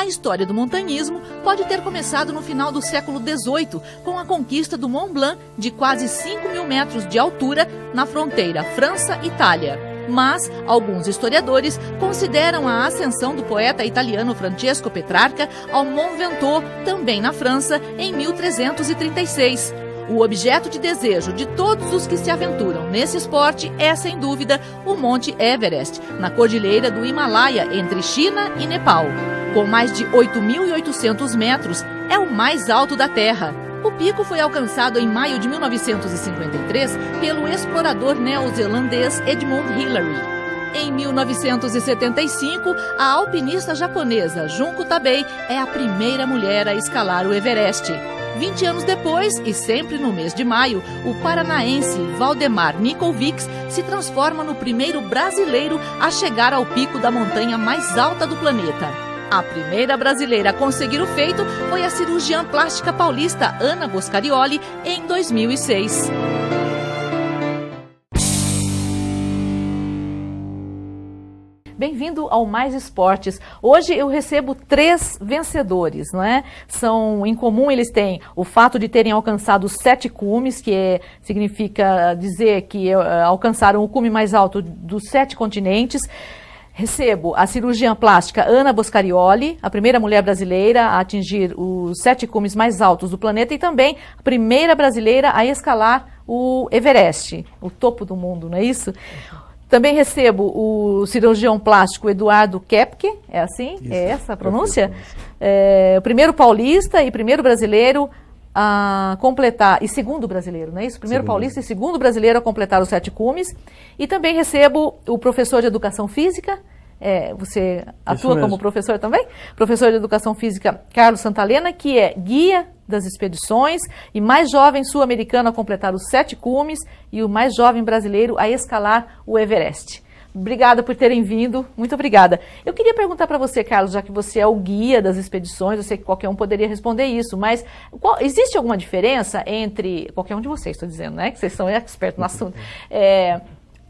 A história do montanhismo pode ter começado no final do século XVIII, com a conquista do Mont Blanc, de quase 5.000 metros de altura, na fronteira França-Itália. Mas alguns historiadores consideram a ascensão do poeta italiano Francesco Petrarca ao Mont Ventoux, também na França, em 1336. O objeto de desejo de todos os que se aventuram nesse esporte é, sem dúvida, o Monte Everest, na cordilheira do Himalaia, entre China e Nepal. Com mais de 8.800 metros, é o mais alto da Terra. O pico foi alcançado em maio de 1953 pelo explorador neozelandês Edmund Hillary. Em 1975, a alpinista japonesa Junko Tabei é a primeira mulher a escalar o Everest. 20 anos depois, e sempre no mês de maio, o paranaense Valdemar Nikolvics se transforma no primeiro brasileiro a chegar ao pico da montanha mais alta do planeta. A primeira brasileira a conseguir o feito foi a cirurgiã plástica paulista Ana Boscarioli, em 2006. Bem-vindo ao Mais Esportes. Hoje eu recebo 3 vencedores, não é? Em comum eles têm o fato de terem alcançado 7 cumes, significa dizer que alcançaram o cume mais alto dos 7 continentes. Recebo a cirurgiã plástica Ana Boscarioli, a primeira mulher brasileira a atingir os 7 cumes mais altos do planeta e também a primeira brasileira a escalar o Everest, o topo do mundo, não é isso? Também recebo o cirurgião plástico Eduardo Kepke, é assim? Isso, é essa a pronúncia? O primeiro paulista e primeiro brasileiro a completar, e segundo brasileiro, não é isso? Primeiro paulista e segundo brasileiro a completar os 7 cumes. E também recebo o professor de Educação Física, você atua como professor também? Professor de Educação Física Carlos Santalena, que é guia das expedições e mais jovem sul-americano a completar os 7 cumes e o mais jovem brasileiro a escalar o Everest. Obrigada por terem vindo, muito obrigada. Eu queria perguntar para você, Carlos, já que você é o guia das expedições, eu sei que qualquer um poderia responder isso, mas existe alguma diferença entre, qualquer um de vocês, estou dizendo, né, que vocês são expertos no assunto,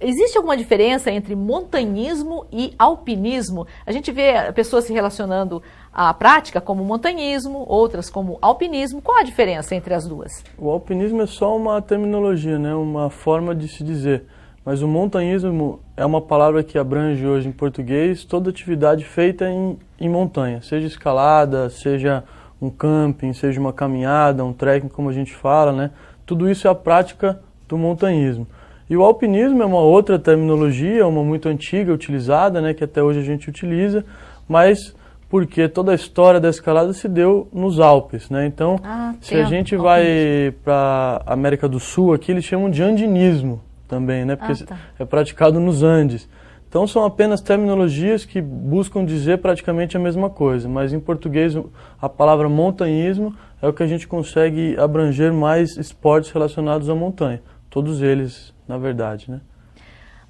existe alguma diferença entre montanhismo e alpinismo? A gente vê pessoas se relacionando à prática como montanhismo, outras como alpinismo. Qual a diferença entre as duas? O alpinismo é só uma terminologia, né? Uma forma de se dizer. Mas o montanhismo é uma palavra que abrange hoje em português toda atividade feita em montanha, seja escalada, seja um camping, seja uma caminhada, um trekking, como a gente fala, né? Tudo isso é a prática do montanhismo. E o alpinismo é uma outra terminologia, uma muito antiga, utilizada, né, que até hoje a gente utiliza, mas porque toda a história da escalada se deu nos Alpes, né? Então, se a gente vai para a América do Sul, aqui eles chamam de andinismo também, né? Porque é praticado nos Andes. Então, são apenas terminologias que buscam dizer praticamente a mesma coisa, mas em português a palavra montanhismo é o que a gente consegue abranger mais esportes relacionados à montanha. Todos eles, na verdade, né?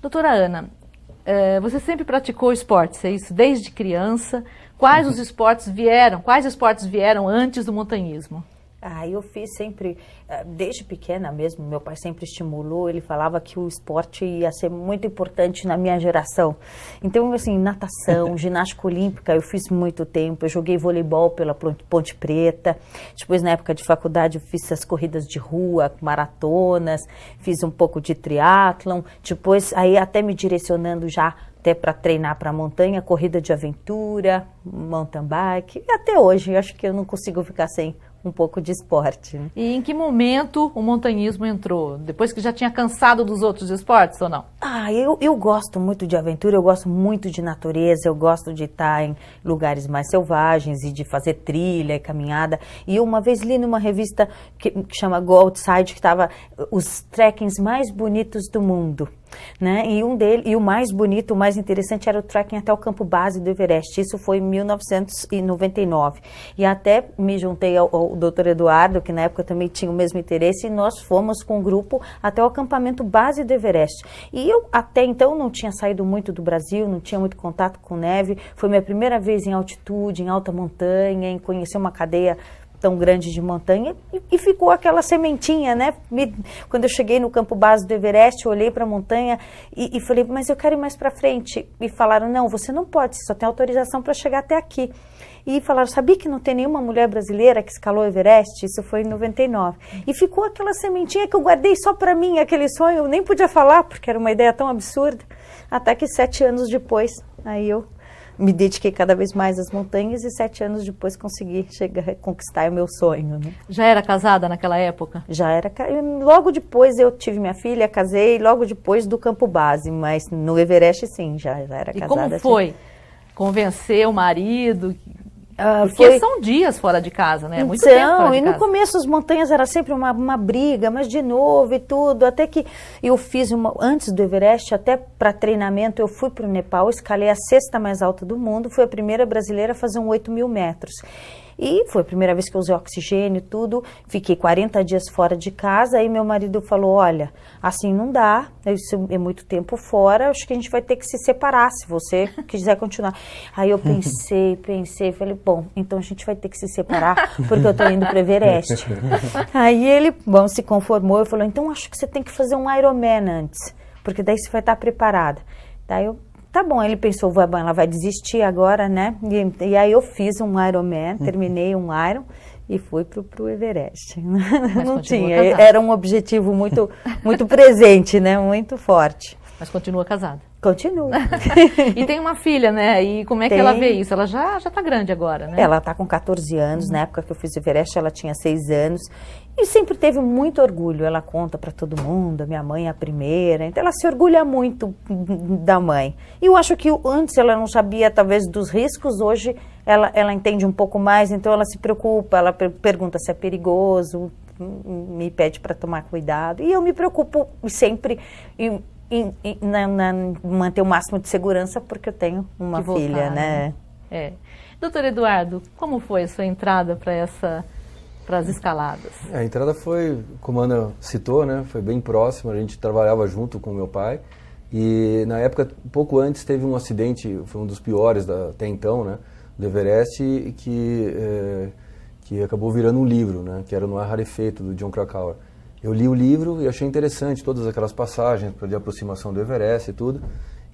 Doutora Ana, você sempre praticou esportes, é isso? Desde criança. Quais esportes vieram antes do montanhismo? Eu fiz sempre, desde pequena mesmo, meu pai sempre estimulou, ele falava que o esporte ia ser muito importante na minha geração. Então, assim, natação, ginástica olímpica, eu fiz muito tempo, eu joguei voleibol pela Ponte Preta, depois na época de faculdade eu fiz as corridas de rua, maratonas, fiz um pouco de triatlon, depois aí até me direcionando já até para treinar para montanha, corrida de aventura, mountain bike, e até hoje, eu acho que eu não consigo ficar sem um pouco de esporte. Né? E em que momento o montanhismo entrou? Depois que já tinha cansado dos outros esportes ou não? Eu gosto muito de aventura, eu gosto muito de natureza, eu gosto de estar em lugares mais selvagens e de fazer trilha e caminhada. E eu uma vez li numa revista que chama Go Outside, que estava os trekkings mais bonitos do mundo. Né? E o mais bonito, o mais interessante era o trekking até o campo base do Everest. Isso foi em 1999. E até me juntei ao Dr. Eduardo, que na época também tinha o mesmo interesse, e nós fomos com um grupo até o acampamento base do Everest. E eu até então não tinha saído muito do Brasil, não tinha muito contato com neve. Foi minha primeira vez em altitude, em alta montanha, em conhecer uma cadeia tão grande de montanha, e ficou aquela sementinha, né? Quando eu cheguei no campo base do Everest, eu olhei para a montanha e falei, mas eu quero ir mais para frente. E falaram, não, você não pode, você só tem autorização para chegar até aqui. E falaram, sabia que não tem nenhuma mulher brasileira que escalou o Everest? Isso foi em 99. E ficou aquela sementinha que eu guardei só para mim, aquele sonho, eu nem podia falar, porque era uma ideia tão absurda. Até que 7 anos depois, aí eu me dediquei cada vez mais às montanhas e 7 anos depois consegui conquistar o meu sonho. Né? Já era casada naquela época? Já era. Logo depois eu tive minha filha, casei, logo depois do campo base, mas no Everest sim, já era casada. E como foi convencer o marido? Porque são dias fora de casa, né? Muito tempo fora de e no começo as montanhas era sempre uma briga, mas de novo e tudo, até que eu fiz antes do Everest, até para treinamento, eu fui para o Nepal, escalei a 6ª mais alta do mundo, fui a primeira brasileira a fazer 8.000 metros. E foi a primeira vez que eu usei oxigênio e tudo, fiquei 40 dias fora de casa, aí meu marido falou, olha, assim não dá, isso é muito tempo fora, acho que a gente vai ter que se separar, se você quiser continuar. Aí eu pensei, falei, bom, então a gente vai ter que se separar, porque eu tô indo para Everest. Aí ele, se conformou e falou, então acho que você tem que fazer um Ironman antes, porque daí você vai estar preparada. Daí eu, tá bom, ele pensou, ela vai desistir agora, né? E aí eu fiz um Ironman, terminei um Iron e fui pro Everest. Mas não tinha, casada. era um objetivo muito, muito presente, né? Muito forte. Mas continua casada? Continua. E tem uma filha, né? E como é que ela vê isso? Ela já tá grande agora, né? Ela tá com 14 anos, na época que eu fiz o Everest ela tinha 6 anos. E sempre teve muito orgulho, ela conta para todo mundo, a minha mãe é a primeira, então ela se orgulha muito da mãe. E eu acho que antes ela não sabia talvez dos riscos, hoje ela entende um pouco mais, então ela se preocupa, ela pergunta se é perigoso, me pede para tomar cuidado. E eu me preocupo sempre em manter o máximo de segurança, porque eu tenho uma filha, né? Doutor Eduardo, como foi a sua entrada para as escaladas? A entrada foi, como a Ana citou, né, foi bem próxima, a gente trabalhava junto com meu pai e na época, pouco antes, teve um acidente, foi um dos piores até então, né, do Everest, que acabou virando um livro, né, que era No Ar Rarefeito, do Jon Krakauer. Eu li o livro e achei interessante todas aquelas passagens de aproximação do Everest e tudo.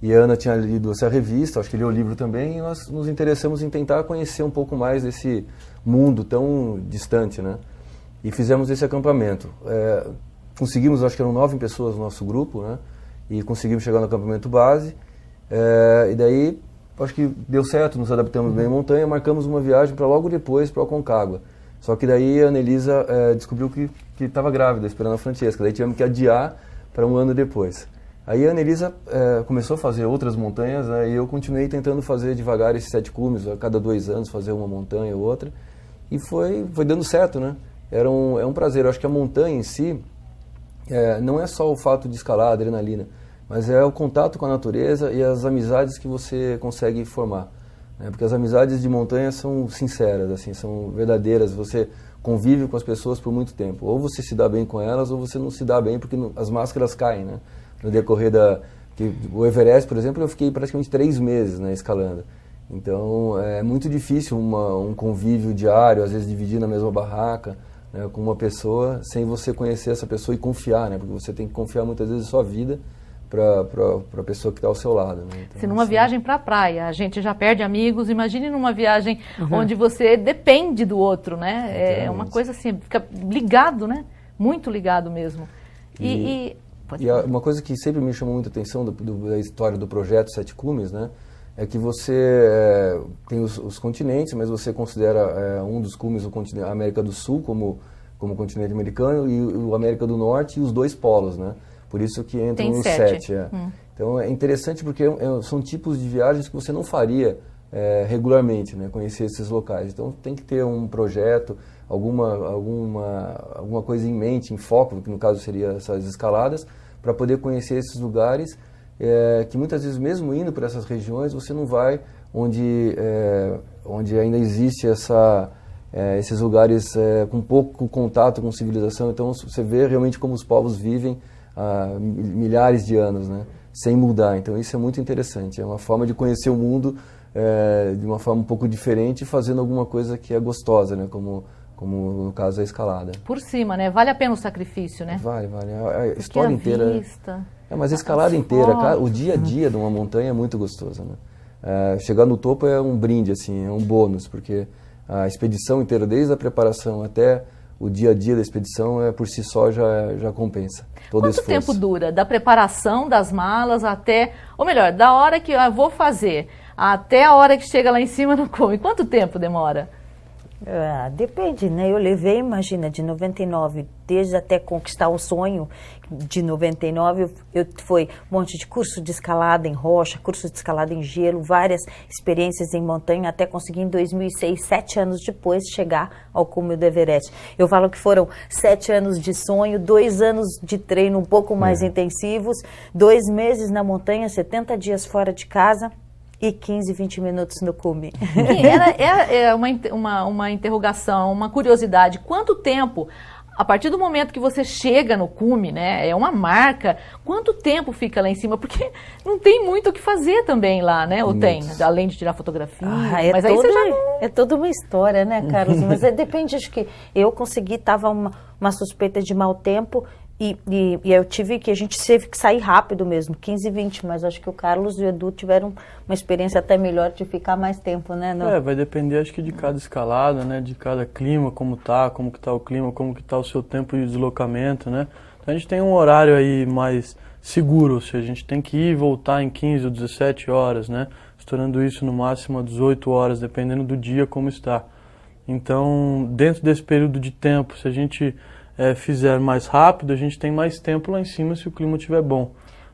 E a Ana tinha lido essa revista, acho que leu o livro também, e nós nos interessamos em tentar conhecer um pouco mais desse mundo tão distante, né? E fizemos esse acampamento. Conseguimos, acho que eram 9 pessoas no nosso grupo, né? E conseguimos chegar no acampamento base. E daí, acho que deu certo, nos adaptamos bem à montanha, marcamos uma viagem para logo depois para o Aconcagua. Só que daí a Anelisa descobriu que estava grávida, esperando a Francesca. Daí tivemos que adiar para um ano depois. Aí a Anelisa começou a fazer outras montanhas, né, e eu continuei tentando fazer devagar esses 7 cumes, a cada 2 anos fazer uma montanha ou outra. E foi dando certo, né? É um prazer. Eu acho que a montanha em si não é só o fato de escalar, a adrenalina, mas é o contato com a natureza e as amizades que você consegue formar. Né? Porque as amizades de montanha são sinceras, assim, são verdadeiras. Você convive com as pessoas por muito tempo. Ou você se dá bem com elas, ou você não se dá bem, porque as máscaras caem, né? No decorrer o Everest, por exemplo, eu fiquei praticamente 3 meses, né, escalando. Então é muito difícil um convívio diário, às vezes dividir na mesma barraca, né, com uma pessoa, sem você conhecer essa pessoa e confiar, né? Porque você tem que confiar muitas vezes a sua vida para a pessoa que está ao seu lado. Né? Então, se numa viagem para a praia a gente já perde amigos, imagine numa viagem onde você depende do outro, né? É uma coisa assim, fica ligado, né? Muito ligado mesmo. E uma coisa que sempre me chamou muita atenção da história do projeto 7 Cumes, né? É que você tem os continentes, mas você considera um dos cumes a América do Sul como continente americano e o América do Norte e os 2 polos, né? Por isso que entram nos 7. Então é interessante porque são tipos de viagens que você não faria regularmente, né? Conhecer esses locais. Então tem que ter um projeto, alguma coisa em mente, em foco, que no caso seria essas escaladas, para poder conhecer esses lugares que muitas vezes, mesmo indo para essas regiões, você não vai onde ainda existe esses lugares com pouco contato com civilização. Então você vê realmente como os povos vivem há milhares de anos, né, sem mudar. Então isso é muito interessante, é uma forma de conhecer o mundo de uma forma um pouco diferente, fazendo alguma coisa que é gostosa, né, como como no caso a escalada. Por cima, né? Vale a pena o sacrifício, né? Vale. A história inteira... Vista, mas a escalada inteira, o dia a dia de uma montanha é muito gostoso, né? Chegar no topo é um brinde, assim, é um bônus, porque a expedição inteira, desde a preparação até o dia a dia da expedição, por si só já compensa todo esforço. Quanto tempo dura da preparação das malas até, ou melhor, da hora que eu vou fazer até a hora que chega lá em cima no cume? Quanto tempo demora? Depende, né? Eu levei, imagina, de 99, desde até conquistar o sonho de 99, foi um monte de curso de escalada em rocha, curso de escalada em gelo, várias experiências em montanha, até conseguir em 2006, 7 anos depois, chegar ao cume do Everest. Eu falo que foram 7 anos de sonho, 2 anos de treino um pouco mais intensivos, 2 meses na montanha, 70 dias fora de casa, e 15, 20 minutos no cume. É uma interrogação, uma curiosidade. Quanto tempo, a partir do momento que você chega no cume, né, é uma marca, quanto tempo fica lá em cima? Porque não tem muito o que fazer também lá, né? Ou tem, além de tirar fotografia. Mas aí você já não... É toda uma história, né, Carlos? Mas depende, acho que eu consegui, tava uma suspeita de mau tempo, e a gente teve que sair rápido mesmo, 15, 20, mas acho que o Carlos e o Edu tiveram uma experiência até melhor de ficar mais tempo, né? Vai depender, acho que de cada escalada, né? De cada clima, como que tá o clima, como que tá o seu tempo de deslocamento, né? Então a gente tem um horário aí mais seguro, ou seja, a gente tem que ir e voltar em 15 ou 17 horas, né? Estourando isso no máximo a 18 horas, dependendo do dia como está. Então, dentro desse período de tempo, se a gente fizer mais rápido, a gente tem mais tempo lá em cima se o clima estiver bom,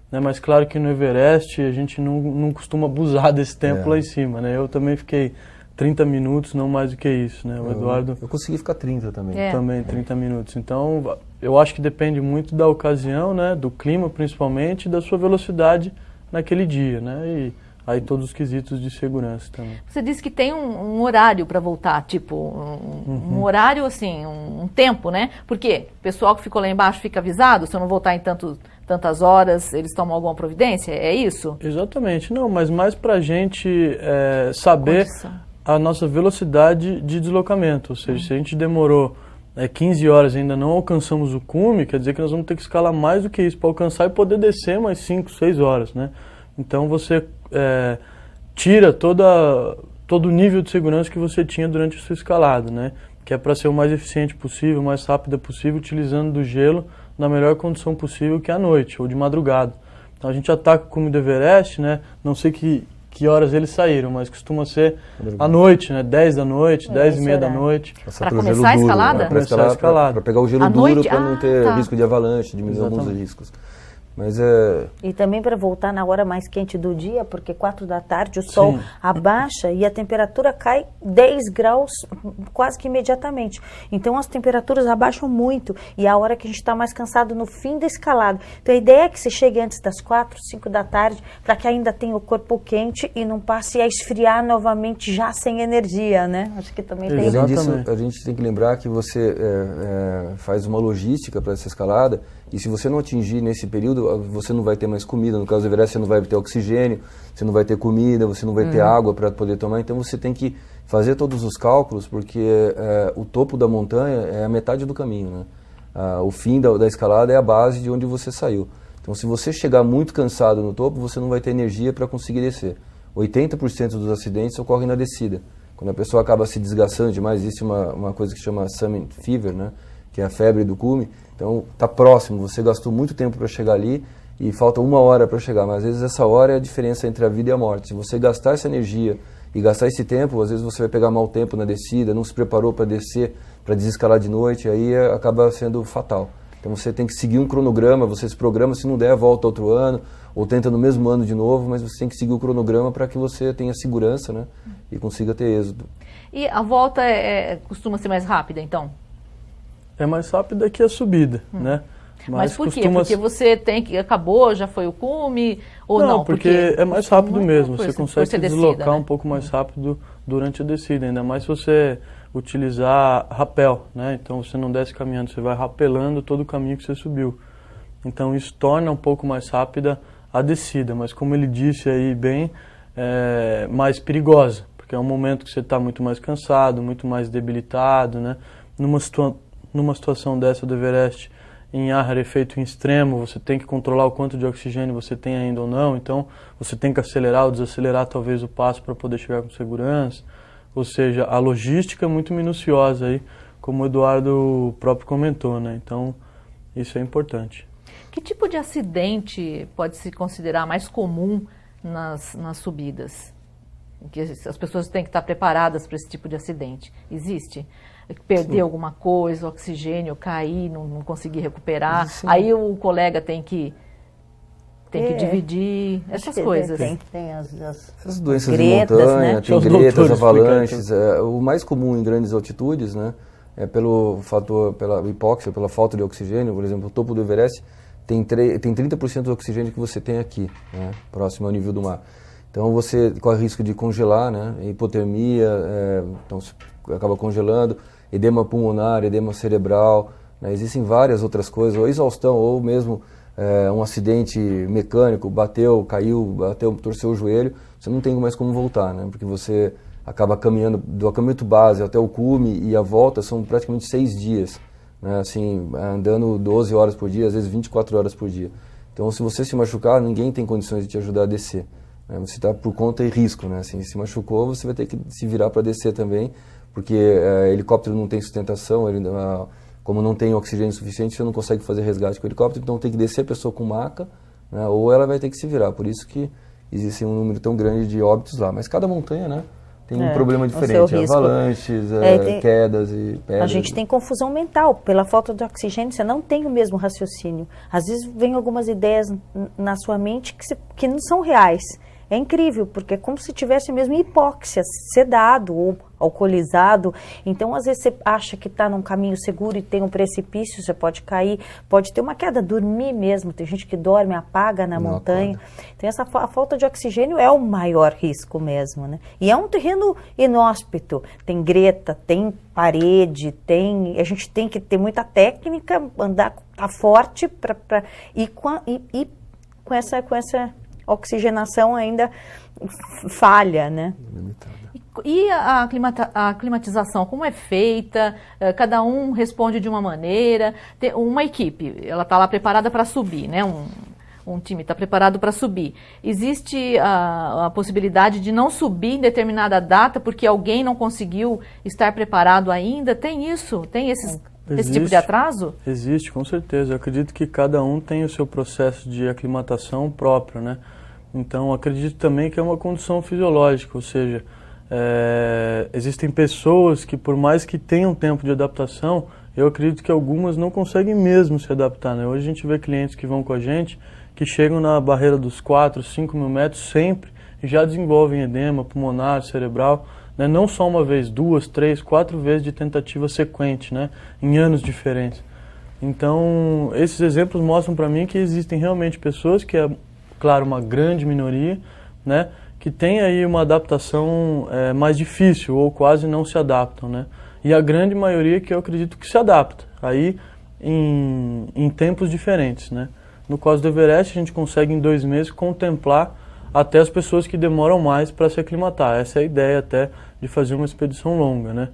né? Mas claro que no Everest a gente não costuma abusar desse tempo lá em cima, né? Eu também fiquei 30 minutos, não mais do que isso, né? O Eduardo... Eu consegui ficar 30 também. Também, 30 minutos. Então, eu acho que depende muito da ocasião, né? Do clima principalmente, e da sua velocidade naquele dia, né? E aí todos os quesitos de segurança também. Você disse que tem um horário para voltar, tipo, um horário assim, um tempo, né? Porque o pessoal que ficou lá embaixo fica avisado, se eu não voltar em tantas horas, eles tomam alguma providência? É isso? Exatamente. Não, mas mais para a gente saber a nossa velocidade de deslocamento. Ou seja, se a gente demorou 15 horas e ainda não alcançamos o cume, quer dizer que nós vamos ter que escalar mais do que isso para alcançar e poder descer mais 5, 6 horas, né? Então você tira todo o nível de segurança que você tinha durante a sua escalada, né? Que é para ser o mais eficiente possível, o mais rápida possível, utilizando do gelo na melhor condição possível, que é à noite ou de madrugada. Então a gente ataca o cume do Everest, né? Não sei que horas eles saíram, mas costuma ser à noite, né? 10 da noite, 10 e meia da noite. Para começar a escalada? Para pegar o gelo duro, para não ter risco de avalanche, diminuir alguns riscos. Mas E também para voltar na hora mais quente do dia, porque 4 da tarde o sol abaixa e a temperatura cai 10 graus quase que imediatamente. Então as temperaturas abaixam muito e é a hora que a gente está mais cansado no fim da escalada. Então a ideia é que você chegue antes das 4, 5 da tarde para que ainda tenha o corpo quente e não passe a esfriar novamente já sem energia, né? Acho que também tem... Além disso, a gente tem que lembrar que você faz uma logística para essa escalada. E se você não atingir nesse período, você não vai ter mais comida. No caso do Everest, você não vai ter oxigênio, você não vai ter comida, você não vai ter água para poder tomar. Então você tem que fazer todos os cálculos, porque o topo da montanha é a metade do caminho, né? O fim da escalada é a base de onde você saiu. Então se você chegar muito cansado no topo, você não vai ter energia para conseguir descer. 80% dos acidentes ocorrem na descida. Quando a pessoa acaba se desgastando demais, existe uma coisa que chama summit fever, né? Que é a febre do cume. Então, está próximo, você gastou muito tempo para chegar ali e falta 1 hora para chegar, mas às vezes essa hora é a diferença entre a vida e a morte. Se você gastar essa energia e gastar esse tempo, às vezes você vai pegar mau tempo na descida, não se preparou para descer, para desescalar de noite, aí acaba sendo fatal. Então você tem que seguir um cronograma, você se programa, se não der, volta outro ano, ou tenta no mesmo ano de novo, mas você tem que seguir o cronograma para que você tenha segurança, né, e consiga ter êxito. E a volta costuma ser mais rápida, então? É mais rápida que a subida, né? Mas por quê? Porque você acabou, já foi o cume, ou não? Não, porque é mais rápido mesmo, você consegue se deslocar um pouco mais rápido durante a descida, ainda mais se você utilizar rapel, né? Então você não desce caminhando, você vai rapelando todo o caminho que você subiu. Então isso torna um pouco mais rápida a descida, mas como ele disse aí bem, mais perigosa, porque é um momento que você está muito mais cansado, muito mais debilitado, né? numa situação dessa do Everest, em ar rarefeito em extremo, você tem que controlar o quanto de oxigênio você tem ainda ou não, então você tem que acelerar ou desacelerar talvez o passo para poder chegar com segurança. Ou seja, a logística é muito minuciosa aí, como o Eduardo próprio comentou, né? Então, isso é importante. Que tipo de acidente pode se considerar mais comum nas subidas? Que as pessoas têm que estar preparadas para esse tipo de acidente. Existe? Perder alguma coisa, oxigênio, cair, não conseguir recuperar. Sim. Aí o colega tem que dividir essas coisas. Tem as doenças gretas, de montanha, né? tem gretas, avalanches. O mais comum em grandes altitudes, né, é pela hipóxia, pela falta de oxigênio. Por exemplo, o topo do Everest tem 30% do oxigênio que você tem aqui, né, próximo ao nível do mar. Então você corre risco de congelar, né, hipotermia, então você acaba congelando, edema pulmonar, edema cerebral, né, existem várias outras coisas, ou exaustão, ou mesmo um acidente mecânico, caiu, torceu o joelho, você não tem mais como voltar, né, porque você acaba caminhando do acampamento base até o cume e a volta são praticamente 6 dias, né, assim, andando 12 horas por dia, às vezes 24 horas por dia. Então se você se machucar, ninguém tem condições de te ajudar a descer. Você está por conta e risco, né? Assim, se machucou, você vai ter que se virar para descer também, porque helicóptero não tem sustentação, como não tem oxigênio suficiente, você não consegue fazer resgate com o helicóptero, então tem que descer a pessoa com maca, né? Ou ela vai ter que se virar. Por isso que existe um número tão grande de óbitos lá. Mas cada montanha, né, tem um problema diferente, avalanches, quedas e pedras. A gente tem confusão mental, pela falta de oxigênio, você não tem o mesmo raciocínio. Às vezes vem algumas ideias na sua mente que não são reais. É incrível, porque é como se tivesse mesmo hipóxia, sedado ou alcoolizado. Então, às vezes, você acha que está num caminho seguro e tem um precipício, você pode cair, pode ter uma queda, dormir mesmo. Tem gente que dorme, apaga na montanha. Então, a falta de oxigênio é o maior risco mesmo, né? E é um terreno inóspito. Tem greta, tem parede, a gente tem que ter muita técnica, tá forte e com essa oxigenação ainda falha, né? E a climatização, como é feita? Cada um responde de uma maneira. Tem uma equipe, ela está lá preparada para subir, né? Um time está preparado para subir. Existe a possibilidade de não subir em determinada data porque alguém não conseguiu estar preparado ainda? Tem isso? Tem esse tipo de atraso? Existe, com certeza. Eu acredito que cada um tem o seu processo de aclimatação próprio, né? Então, acredito também que é uma condição fisiológica, ou seja, existem pessoas que, por mais que tenham tempo de adaptação, eu acredito que algumas não conseguem mesmo se adaptar, né? Hoje a gente vê clientes que vão com a gente, que chegam na barreira dos 4, 5 mil metros sempre e já desenvolvem edema pulmonar, cerebral, né? Não só uma vez, 2, 3, 4 vezes de tentativa sequente, né? Em anos diferentes. Então, esses exemplos mostram para mim que existem realmente pessoas que claro, uma grande minoria, né, que tem aí uma adaptação mais difícil ou quase não se adaptam, né? E a grande maioria que eu acredito que se adapta, aí em tempos diferentes, né? No caso do Everest, a gente consegue em 2 meses contemplar até as pessoas que demoram mais para se aclimatar. Essa é a ideia até de fazer uma expedição longa, né?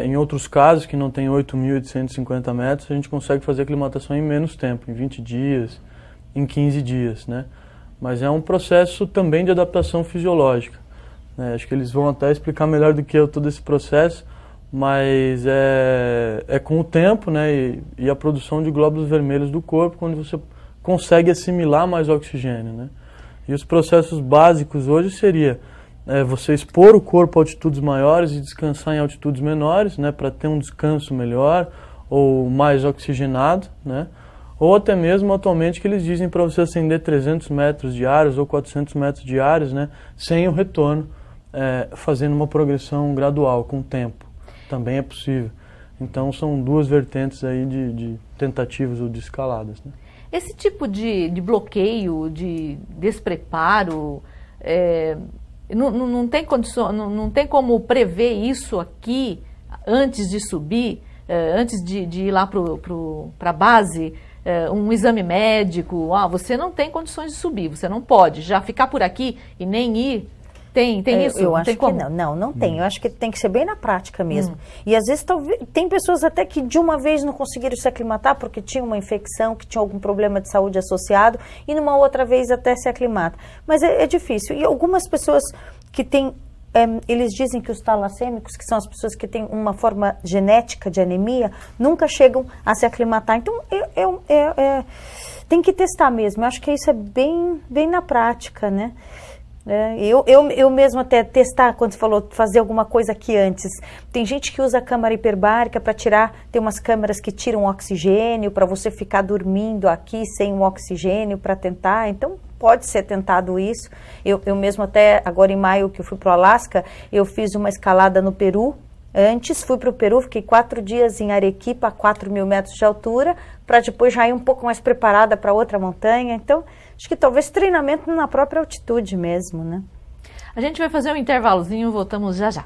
Em outros casos, que não tem 8.850 metros, a gente consegue fazer a aclimatação em menos tempo, em 20 dias, em 15 dias, né? Mas é um processo também de adaptação fisiológica, né? Acho que eles vão até explicar melhor do que eu todo esse processo, mas é com o tempo, né? E a produção de glóbulos vermelhos do corpo, quando você consegue assimilar mais oxigênio, né? E os processos básicos hoje seria você expor o corpo a altitudes maiores e descansar em altitudes menores, né? Para ter um descanso melhor ou mais oxigenado, né? Ou até mesmo atualmente que eles dizem para você ascender 300 metros diários ou 400 metros diários, né, sem o retorno, fazendo uma progressão gradual com o tempo. Também é possível. Então são 2 vertentes aí de tentativas ou de escaladas, né? Esse tipo de bloqueio, de despreparo, não tem condição, não tem como prever isso aqui antes de subir, antes de ir lá para a base, um exame médico, você não tem condições de subir, você não pode já ficar por aqui e nem ir. Tem isso? Eu Não acho tem que como? não tem. Eu acho que tem que ser bem na prática mesmo. E às vezes tem pessoas até que de uma vez não conseguiram se aclimatar porque tinha uma infecção, que tinha algum problema de saúde associado, e numa outra vez até se aclimata. Mas é difícil. E algumas pessoas que têm, eles dizem que os talassêmicos, que são as pessoas que têm uma forma genética de anemia, nunca chegam a se aclimatar. Então, tem que testar mesmo. Eu acho que isso é bem na prática, né? Eu mesmo até testar, quando você falou, fazer alguma coisa aqui antes. Tem gente que usa a câmara hiperbárica para tirar, tem umas câmaras que tiram oxigênio, para você ficar dormindo aqui sem o oxigênio para tentar. Então, pode ser tentado isso. Eu mesmo até, agora em maio que eu fui para o Alasca, eu fiz uma escalada no Peru. Antes fui para o Peru, fiquei 4 dias em Arequipa, a 4.000 metros de altura, para depois já ir um pouco mais preparada para outra montanha. Então, acho que talvez treinamento na própria altitude mesmo, né? A gente vai fazer um intervalozinho, voltamos já já.